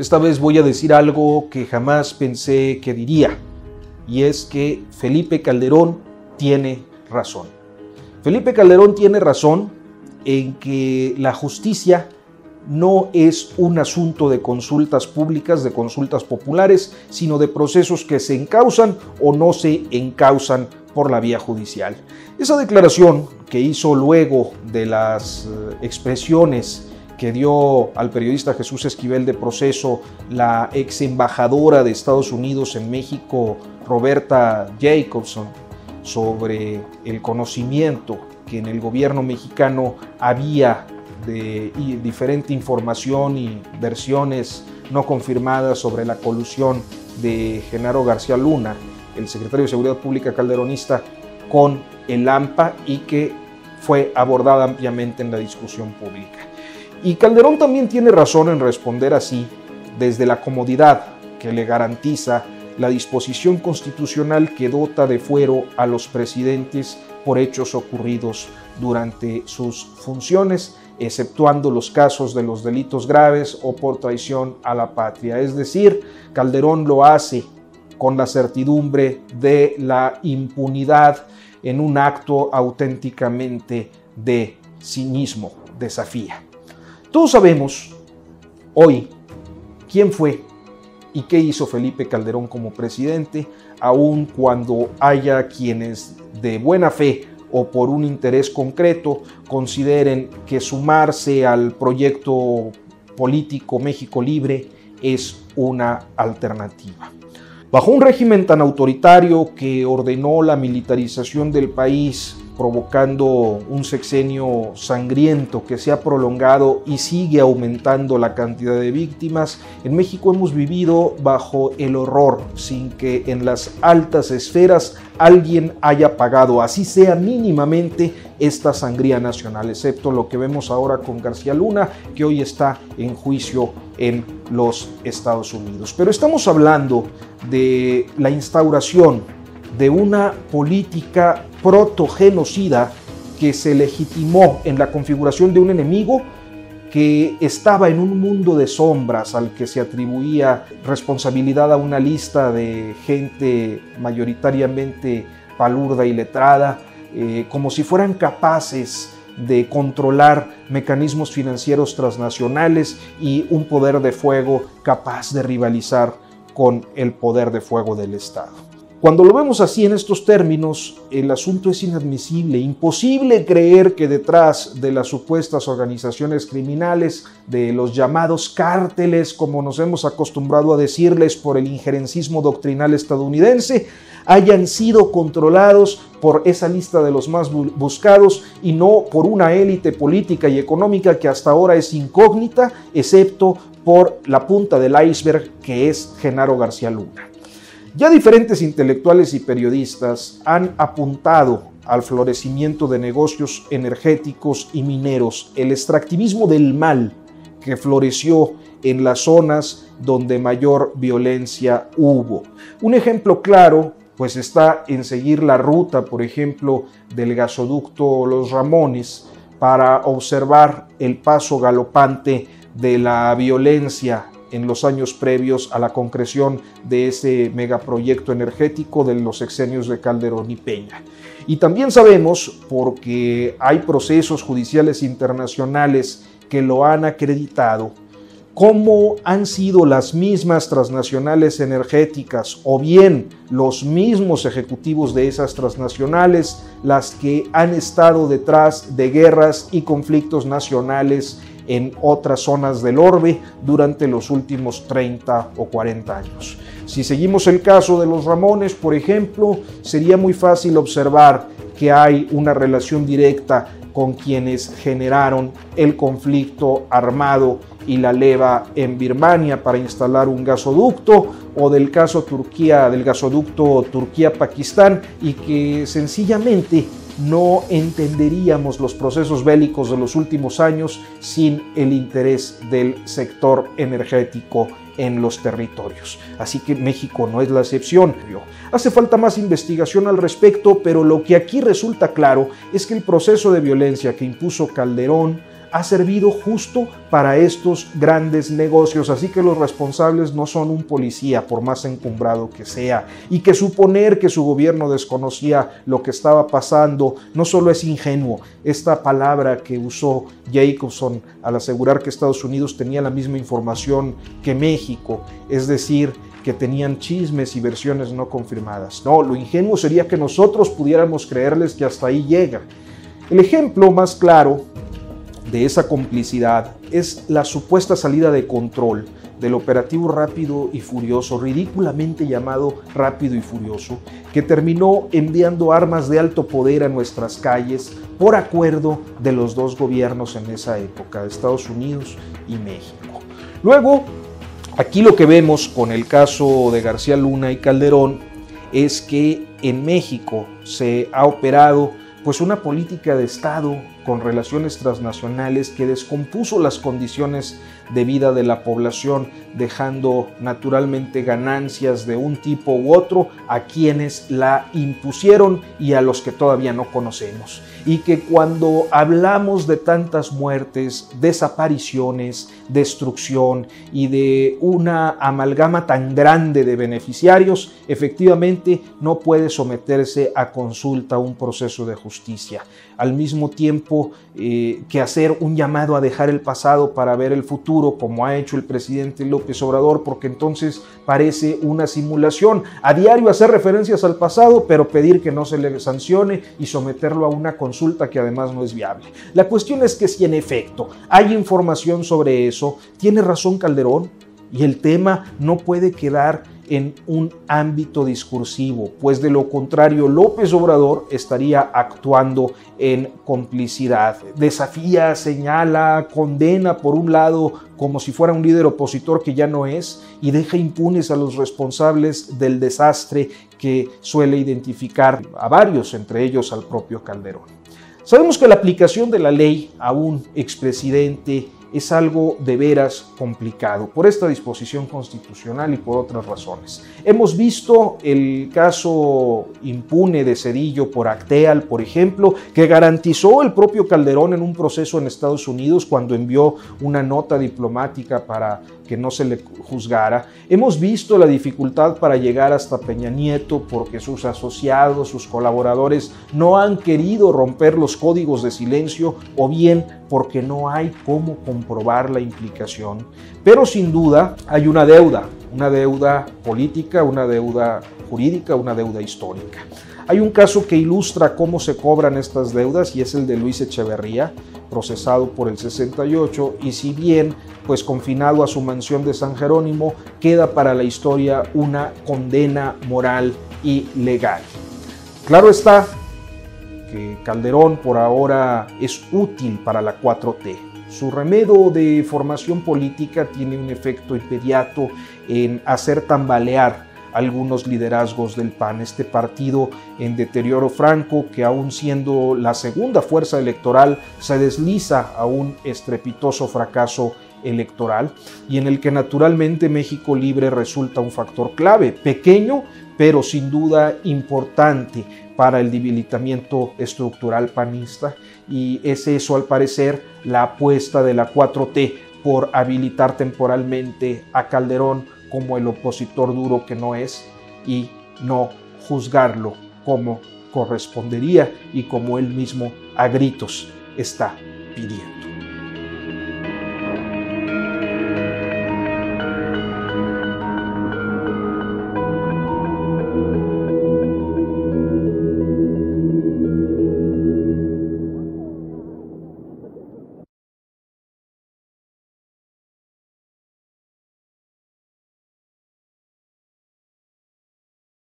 Esta vez voy a decir algo que jamás pensé que diría, y es que Felipe Calderón tiene razón. Felipe Calderón tiene razón en que la justicia no es un asunto de consultas públicas, de consultas populares, sino de procesos que se encausan o no se encausan por la vía judicial. Esa declaración que hizo luego de las expresiones que dio al periodista Jesús Esquivel de Proceso la ex embajadora de Estados Unidos en México, Roberta Jacobson, sobre el conocimiento que en el gobierno mexicano había de diferente información y versiones no confirmadas sobre la colusión de Genaro García Luna, el secretario de Seguridad Pública calderonista, con el AMPA, y que fue abordada ampliamente en la discusión pública. Y Calderón también tiene razón en responder así, desde la comodidad que le garantiza la disposición constitucional que dota de fuero a los presidentes por hechos ocurridos durante sus funciones, exceptuando los casos de los delitos graves o por traición a la patria. Es decir, Calderón lo hace con la certidumbre de la impunidad en un acto auténticamente de cinismo, desafía. Todos sabemos hoy quién fue y qué hizo Felipe Calderón como presidente, aun cuando haya quienes de buena fe o por un interés concreto consideren que sumarse al proyecto político México Libre es una alternativa. Bajo un régimen tan autoritario que ordenó la militarización del país, provocando un sexenio sangriento que se ha prolongado y sigue aumentando la cantidad de víctimas, en México hemos vivido bajo el horror sin que en las altas esferas alguien haya pagado, así sea mínimamente, esta sangría nacional, excepto lo que vemos ahora con García Luna, que hoy está en juicio en los Estados Unidos. Pero estamos hablando de la instauración de una política protogenocida que se legitimó en la configuración de un enemigo que estaba en un mundo de sombras al que se atribuía responsabilidad a una lista de gente mayoritariamente palurda y letrada, como si fueran capaces de controlar mecanismos financieros transnacionales y un poder de fuego capaz de rivalizar con el poder de fuego del Estado. Cuando lo vemos así en estos términos, el asunto es inadmisible, imposible creer que detrás de las supuestas organizaciones criminales, de los llamados cárteles, como nos hemos acostumbrado a decirles por el injerencismo doctrinal estadounidense, hayan sido controlados por esa lista de los más buscados y no por una élite política y económica que hasta ahora es incógnita, excepto por la punta del iceberg que es Genaro García Luna. Ya diferentes intelectuales y periodistas han apuntado al florecimiento de negocios energéticos y mineros, el extractivismo del mal que floreció en las zonas donde mayor violencia hubo. Un ejemplo claro pues está en seguir la ruta, por ejemplo, del gasoducto Los Ramones para observar el paso galopante de la violencia en los años previos a la concreción de ese megaproyecto energético de los sexenios de Calderón y Peña. Y también sabemos, porque hay procesos judiciales internacionales que lo han acreditado, cómo han sido las mismas transnacionales energéticas o bien los mismos ejecutivos de esas transnacionales las que han estado detrás de guerras y conflictos nacionales en otras zonas del orbe durante los últimos 30 o 40 años. Si seguimos el caso de los Ramones, por ejemplo, sería muy fácil observar que hay una relación directa con quienes generaron el conflicto armado y la leva en Birmania para instalar un gasoducto, o del caso Turquía, del gasoducto Turquía-Pakistán, y que sencillamente no entenderíamos los procesos bélicos de los últimos años sin el interés del sector energético en los territorios. Así que México no es la excepción. Hace falta más investigación al respecto, pero lo que aquí resulta claro es que el proceso de violencia que impuso Calderón ha servido justo para estos grandes negocios, así que los responsables no son un policía, por más encumbrado que sea, y que suponer que su gobierno desconocía lo que estaba pasando no solo es ingenuo. Esta palabra que usó Jacobson al asegurar que Estados Unidos tenía la misma información que México, es decir, que tenían chismes y versiones no confirmadas. No, lo ingenuo sería que nosotros pudiéramos creerles que hasta ahí llega. El ejemplo más claro de esa complicidad es la supuesta salida de control del operativo Rápido y Furioso, ridículamente llamado Rápido y Furioso, que terminó enviando armas de alto poder a nuestras calles por acuerdo de los dos gobiernos en esa época, Estados Unidos y México. Luego, aquí lo que vemos con el caso de García Luna y Calderón es que en México se ha operado pues una política de Estado con relaciones transnacionales que descompuso las condiciones de vida de la población, dejando naturalmente ganancias de un tipo u otro a quienes la impusieron y a los que todavía no conocemos. Y que cuando hablamos de tantas muertes, desapariciones, destrucción y de una amalgama tan grande de beneficiarios, efectivamente no puede someterse a consulta un proceso de justicia. Al mismo tiempo que hacer un llamado a dejar el pasado para ver el futuro, como ha hecho el presidente López Obrador, porque entonces parece una simulación. A diario hacer referencias al pasado, pero pedir que no se le sancione y someterlo a una consulta que además no es viable. La cuestión es que si en efecto hay información sobre eso, tiene razón Calderón, y el tema no puede quedar en un ámbito discursivo, pues de lo contrario López Obrador estaría actuando en complicidad. Desafía, señala, condena por un lado como si fuera un líder opositor que ya no es, y deja impunes a los responsables del desastre que suele identificar a varios, entre ellos al propio Calderón. Sabemos que la aplicación de la ley a un expresidente es algo de veras complicado por esta disposición constitucional y por otras razones. Hemos visto el caso impune de Zedillo por Acteal, por ejemplo, que garantizó el propio Calderón en un proceso en Estados Unidos cuando envió una nota diplomática para que no se le juzgara. Hemos visto la dificultad para llegar hasta Peña Nieto porque sus asociados, sus colaboradores no han querido romper los códigos de silencio o bien porque no hay cómo comprobar la implicación. Pero sin duda hay una deuda política, una deuda jurídica, una deuda histórica. Hay un caso que ilustra cómo se cobran estas deudas y es el de Luis Echeverría, procesado por el 68, y si bien pues confinado a su mansión de San Jerónimo, queda para la historia una condena moral y legal. Claro está que Calderón por ahora es útil para la 4T. Su remedio de formación política tiene un efecto inmediato en hacer tambalear algunos liderazgos del PAN, este partido en deterioro franco que aún siendo la segunda fuerza electoral se desliza a un estrepitoso fracaso electoral y en el que naturalmente México Libre resulta un factor clave, pequeño pero sin duda importante para el debilitamiento estructural panista, y es eso al parecer la apuesta de la 4T por habilitar temporalmente a Calderón como el opositor duro que no es y no juzgarlo como correspondería y como él mismo a gritos está pidiendo.